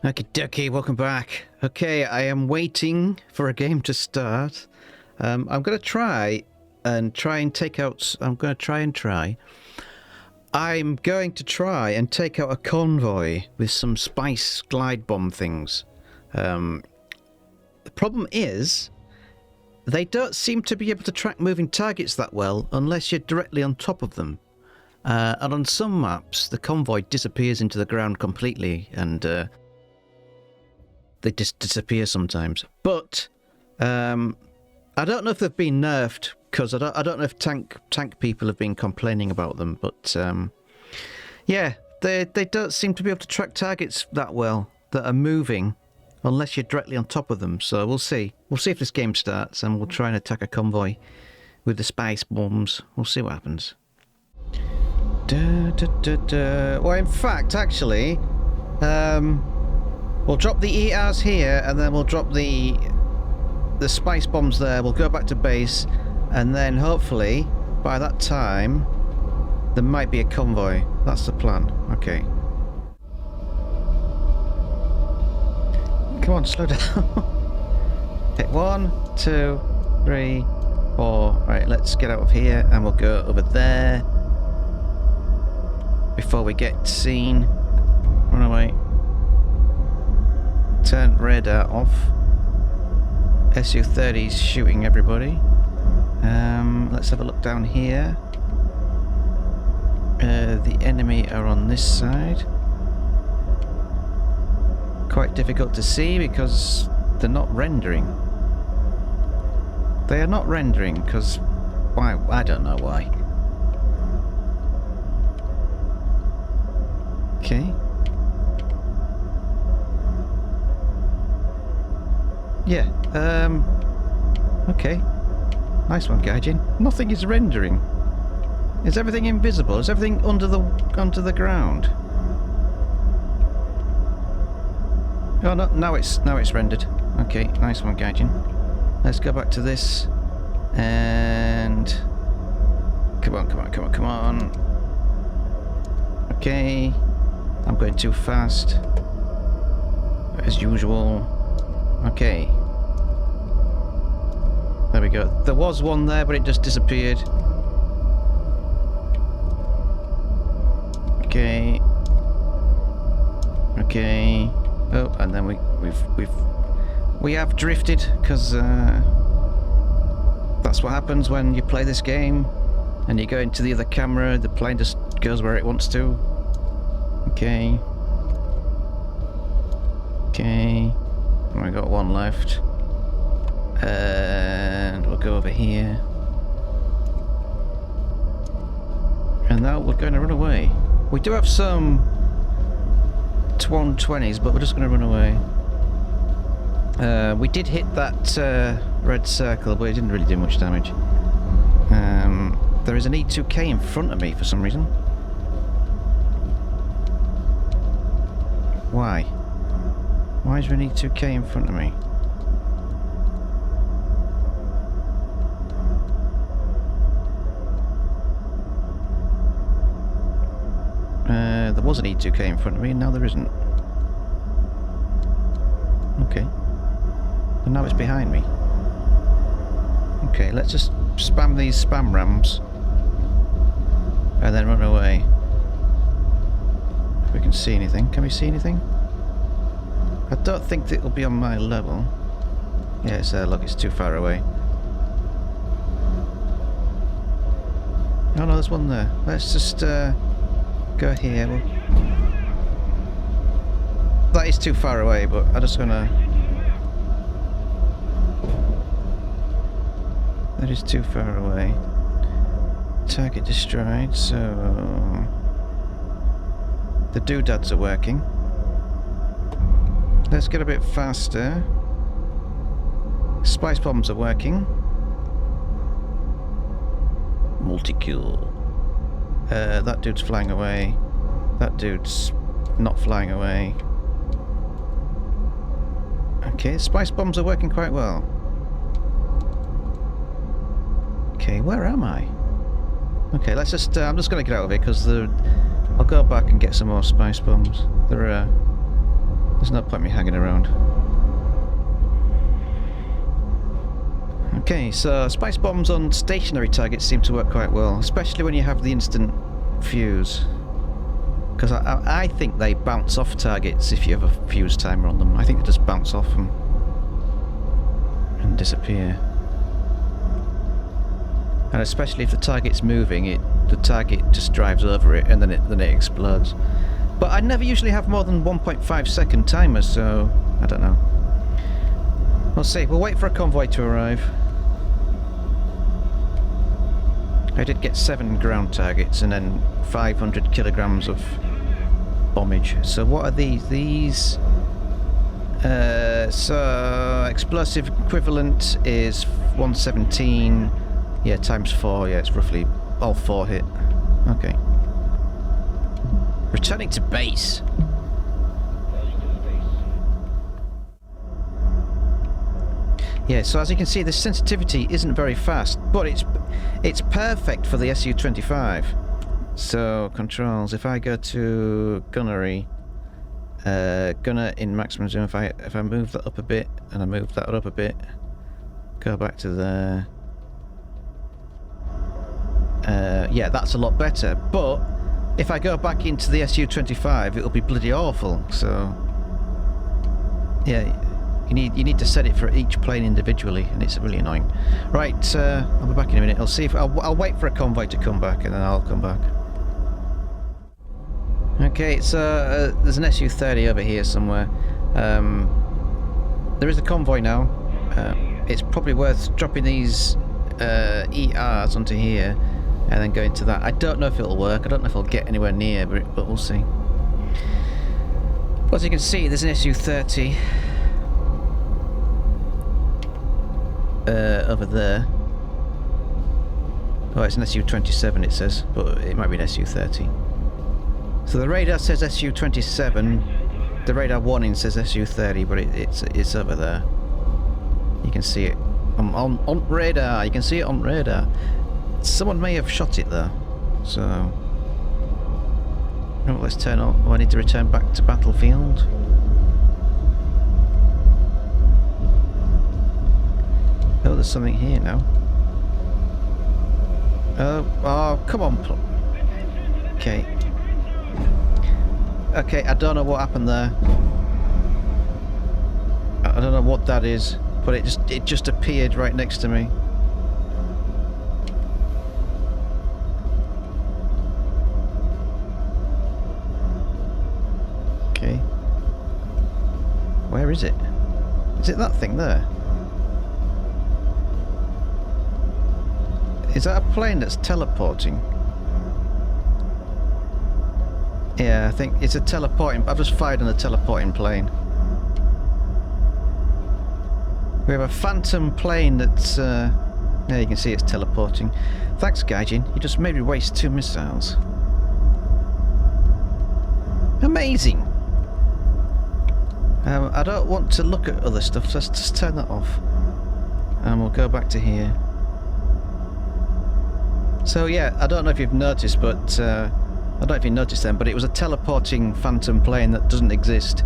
Okie dokie, welcome back. Okay, I am waiting for a game to start. I'm going to try and take out... I'm going to take out a convoy with some spice glide bomb things. The problem is, they don't seem to be able to track moving targets that well unless you're directly on top of them. And on some maps, the convoy disappears into the ground completely, and they just disappear sometimes. But I don't know if they've been nerfed, because I don't know if tank people have been complaining about them. But yeah, they don't seem to be able to track targets that well that are moving unless you're directly on top of them. So we'll see. We'll see if this game starts, and we'll try and attack a convoy with the spice bombs. We'll see what happens. Well, in fact, actually, we'll drop the ERs here, and then we'll drop the spice bombs there. We'll go back to base, and then hopefully by that time there might be a convoy. That's the plan. Okay. Come on, slow down. Okay, 1, 2, 3, 4. Right, let's get out of here, and we'll go over there before we get seen. Run away. Turn radar off. Su-30's shooting everybody. Let's have a look down here. The enemy are on this side. Quite difficult to see because they're not rendering. They are not rendering because... why? I don't know why. Okay. Yeah, okay. Nice one, Gaijin. Nothing is rendering. Is everything invisible? Is everything under the ground? Oh no, now it's rendered. Okay, nice one, Gaijin. Let's go back to this. And come on. Okay. I'm going too fast. As usual. Okay. There we go. There was one there, but it just disappeared. Okay. Okay. Oh, and then we have drifted, because that's what happens when you play this game and you go into the other camera. The plane just goes where it wants to. Okay. Okay. I got one left. And we'll go over here. And now we're going to run away. We do have some 120s, but we're just going to run away. We did hit that red circle, but it didn't really do much damage. There is an E2K in front of me for some reason. Why? Why is there an E2K in front of me? There was an E2K in front of me, and now there isn't. Okay. And now it's behind me. Okay, let's just spam these spam rams. And then run away. If we can see anything. Can we see anything? I don't think it'll be on my level. Yeah, it's there. Look, it's too far away. Oh no, there's one there. Let's just go here. That is too far away, but I'm just gonna... that is too far away. Target destroyed, so... the doodads are working. Let's get a bit faster. Spice bombs are working. Multi-kill. That dude's flying away. That dude's not flying away. Okay, spice bombs are working quite well. Okay, where am I? Okay, let's just... I'm just going to get out of here because I'll go back and get some more spice bombs. There are... There's no point me hanging around. Okay, so spice bombs on stationary targets seem to work quite well, especially when you have the instant fuse. Because I think they bounce off targets if you have a fuse timer on them. I think they just bounce off them and disappear. And especially if the target's moving, the target just drives over it and then it explodes. But I never usually have more than 1.5 second timers, so I don't know. We'll see. We'll wait for a convoy to arrive. I did get 7 ground targets and then 500 kilograms of bombage. So what are these? These... so explosive equivalent is 117. Yeah, times 4. Yeah, it's roughly all 4 hit. Okay. Returning to base. Yeah, so as you can see, the sensitivity isn't very fast, but it's perfect for the SU-25. So controls. If I go to gunnery, gunner in maximum zoom. If I move that up a bit and I move that up a bit, go back to there. Yeah, that's a lot better. But if I go back into the SU-25, it'll be bloody awful. So yeah. You need to set it for each plane individually, and it's really annoying. Right, I'll be back in a minute. I'll wait for a convoy to come back, and then I'll come back. Okay, so there's an SU-30 over here somewhere. There is a convoy now. It's probably worth dropping these ERs onto here, and then going to that. I don't know if it'll work. I don't know if it'll get anywhere near, but we'll see. Well, as you can see, there's an SU-30. Over there. Oh, it's an SU-27 it says, but it might be an SU-30. So the radar says SU-27, the radar warning says SU-30, but it's over there. You can see it on radar, you can see it on radar. Someone may have shot it there, so... Oh, let's turn on. Oh, I need to return back to battlefield. Oh, there's something here now. Oh, come on. Okay. Okay, I don't know what happened there. I don't know what that is, but it just appeared right next to me. Okay. Where is it? Is it that thing there? Is that a plane that's teleporting? Yeah, I think it's a teleporting... I've just fired on a teleporting plane. We have a phantom plane that's... yeah, you can see it's teleporting. Thanks, Gaijin. You just made me waste 2 missiles. Amazing! I don't want to look at other stuff, so let's just turn that off. And we'll go back to here. So yeah, I don't know if you've noticed, but I don't know if you noticed them, but it was a teleporting phantom plane that doesn't exist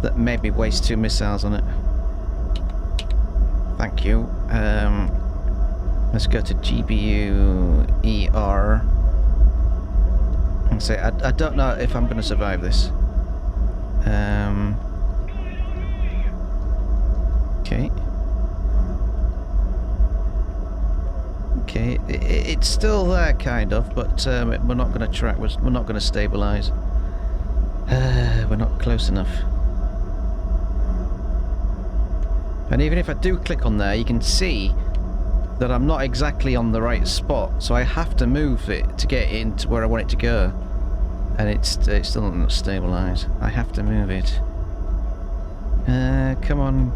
that made me waste 2 missiles on it. Thank you. Let's go to GBU ER and say I don't know if I'm going to survive this. Okay. Okay, it's still there, kind of, but we're not going to track. We're not going to stabilise. We're not close enough. And even if I do click on there, you can see that I'm not exactly on the right spot, so I have to move it to get into where I want it to go. And it still doesn't stabilise. I have to move it. Come on,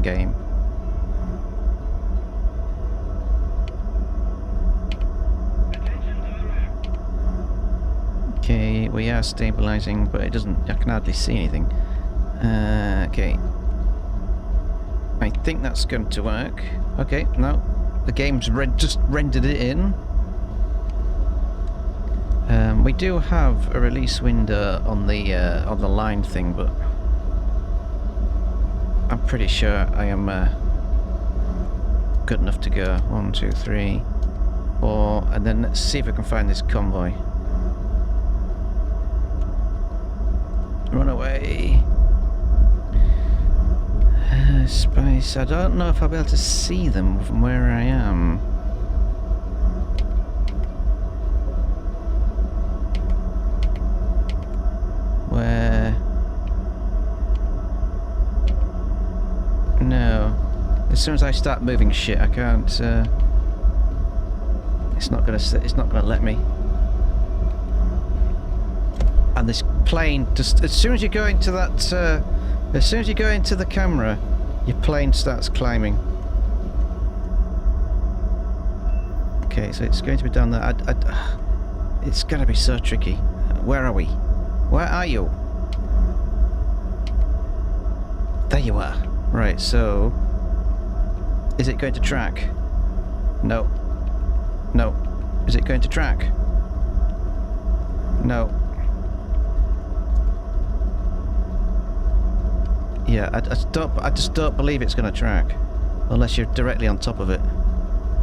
game. Okay, we are stabilising, but it doesn't... I can hardly see anything. Okay. I think that's going to work. Okay, no. The game's just rendered it in. We do have a release window on the line thing, but pretty sure I am good enough to go. 1, 2, 3, 4, and then let's see if I can find this convoy. Run away. Spice. I don't know if I'll be able to see them from where I am. Where? No. As soon as I start moving shit, I can't. It's not gonna let me. And this plane, just as soon as you go into that, as soon as you go into the camera, your plane starts climbing. Okay, so it's going to be down there. It's gonna be so tricky. Where are we? Where are you? There you are. Right, so is it going to track? No. No. Is it going to track? No. Yeah, I just don't believe it's going to track unless you're directly on top of it.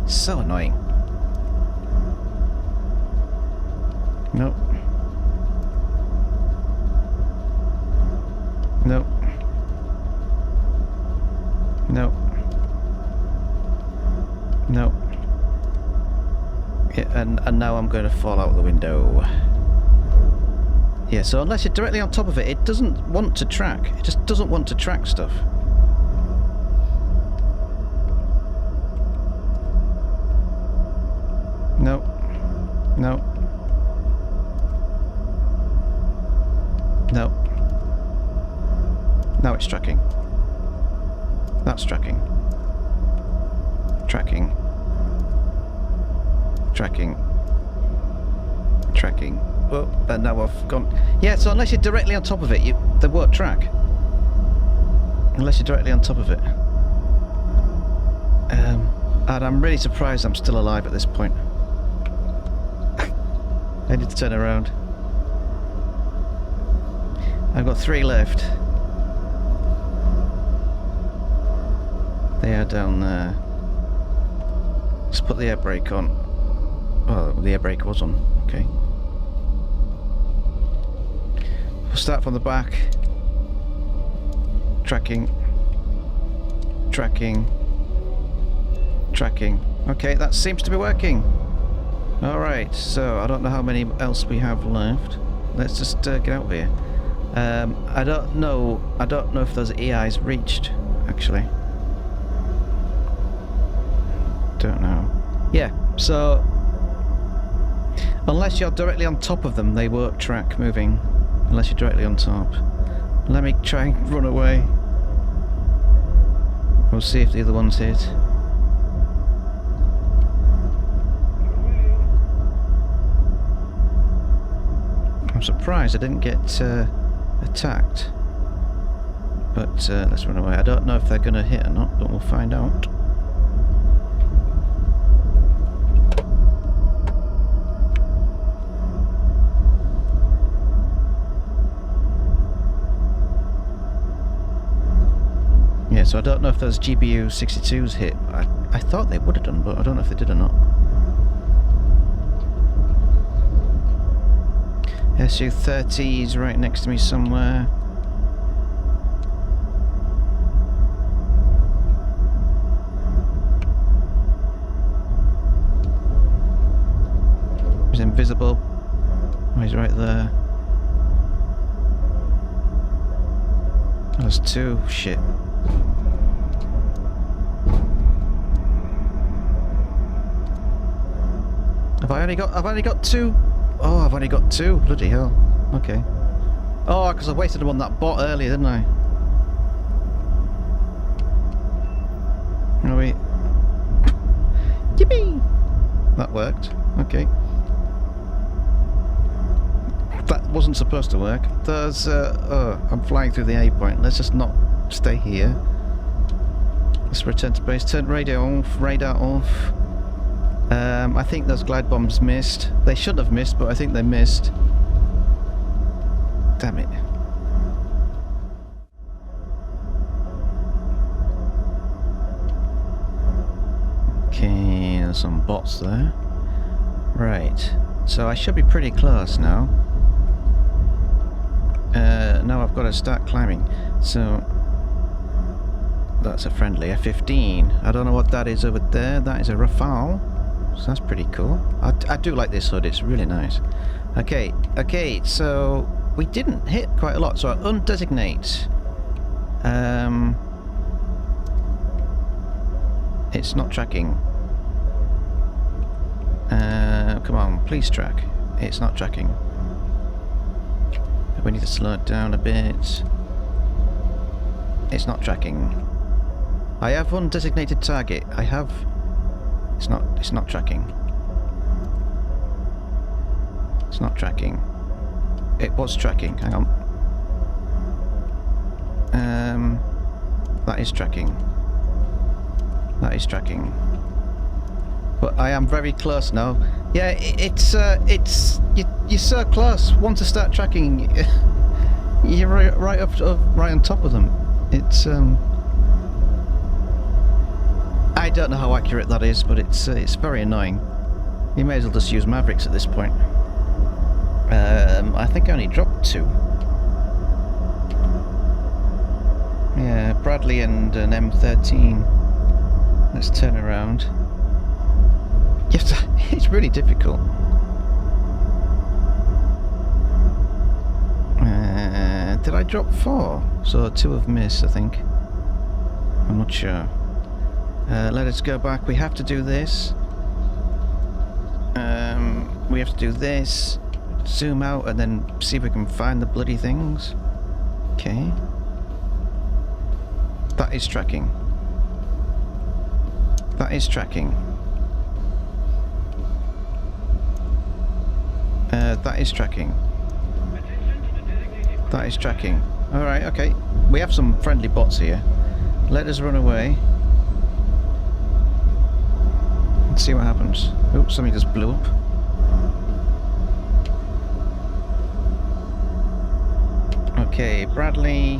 So annoying. Nope. Nope. Nope. Nope. Yeah, and now I'm going to fall out the window. Yeah, so unless you're directly on top of it, it doesn't want to track. It just doesn't want to track stuff. Nope. Nope. Nope. Now it's tracking. That's tracking. Tracking. Tracking. Tracking. Well, and now I've gone. Yeah, so unless you're directly on top of it, they won't track. Unless you're directly on top of it. And I'm really surprised I'm still alive at this point. I need to turn around. I've got 3 left. They are down there. Just put the air brake on. Oh, the air brake was on. Okay. We'll start from the back. Tracking. Tracking. Tracking. Okay, that seems to be working. Alright, so I don't know how many else we have left. Let's just get out of here. I don't know if those EIs reached, actually. Don't know. Yeah, so unless you're directly on top of them, they won't track moving. Unless you're directly on top. Let me try and run away. We'll see if the other one's hit. I'm surprised I didn't get attacked. But let's run away. I don't know if they're going to hit or not, but we'll find out. Yeah, so I don't know if those GPU 62s hit. I thought they would have done, but I don't know if they did or not. SU-30 is right next to me somewhere. He's invisible. Oh, he's right there. There's 2. Shit. I've only got 2. Oh, I've only got 2. Bloody hell. Okay. Oh, because I wasted them on that bot earlier, didn't I? Oh wait. Yippee! That worked. Okay. That wasn't supposed to work. There's oh, I'm flying through the A point. Let's just not stay here. Let's return to base. Turn radio off. Radar off. I think those glide bombs missed. They shouldn't have missed, but I think they missed. Damn it. Okay, there's some bots there. Right, so I should be pretty close now. Now I've got to start climbing. So that's a friendly F-15. I don't know what that is over there. That is a Rafale. So that's pretty cool. I do like this hood. It's really nice. Okay, so we didn't hit quite a lot. So I undesignate. It's not tracking. Come on, please track. It's not tracking. We need to slow it down a bit. It's not tracking. I have undesignated target. I have. It's not tracking. It's not tracking. It was tracking. Hang on. That is tracking. That is tracking. But I am very close now. Yeah, you're so close. Once I start tracking, you're right on top of them. It's I don't know how accurate that is, but it's very annoying. You may as well just use Mavericks at this point. I think I only dropped 2. Yeah, Bradley and an M13. Let's turn around. Yes, it's really difficult. Did I drop 4? So 2 have missed, I think. I'm not sure. Let us go back. We have to do this. We have to do this. Zoom out and then see if we can find the bloody things. Okay. That is tracking. That is tracking. That is tracking. That is tracking. Alright, okay. We have some friendly bots here. Let us run away. Let's see what happens. Oops, something just blew up. Okay, Bradley,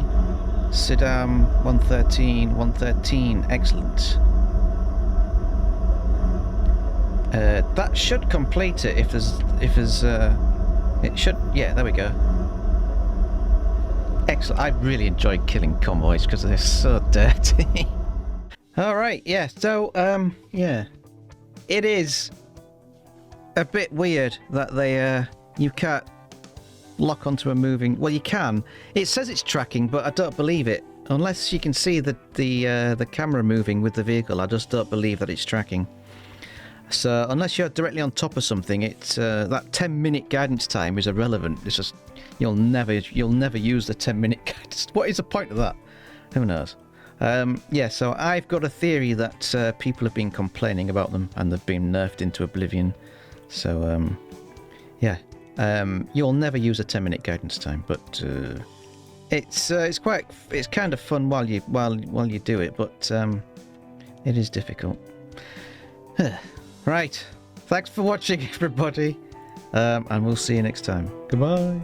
Siddam, 113, 113, excellent. That should complete it if there's, it should, yeah, there we go. Excellent, I really enjoy killing convoys because they're so dirty. Alright, yeah, so, yeah. It is a bit weird that they, you can't lock onto a moving, well you can. It says it's tracking, but I don't believe it. Unless you can see the camera moving with the vehicle, I just don't believe that it's tracking. So unless you're directly on top of something, it's that 10-minute guidance time is irrelevant. It's just you'll never use the 10-minute guidance. What is the point of that? Who knows? Yeah, so I've got a theory that people have been complaining about them and they've been nerfed into oblivion. So yeah, you'll never use a 10-minute guidance time, but it's kind of fun while you do it, but it is difficult. Right, thanks for watching, everybody, and we'll see you next time. Goodbye.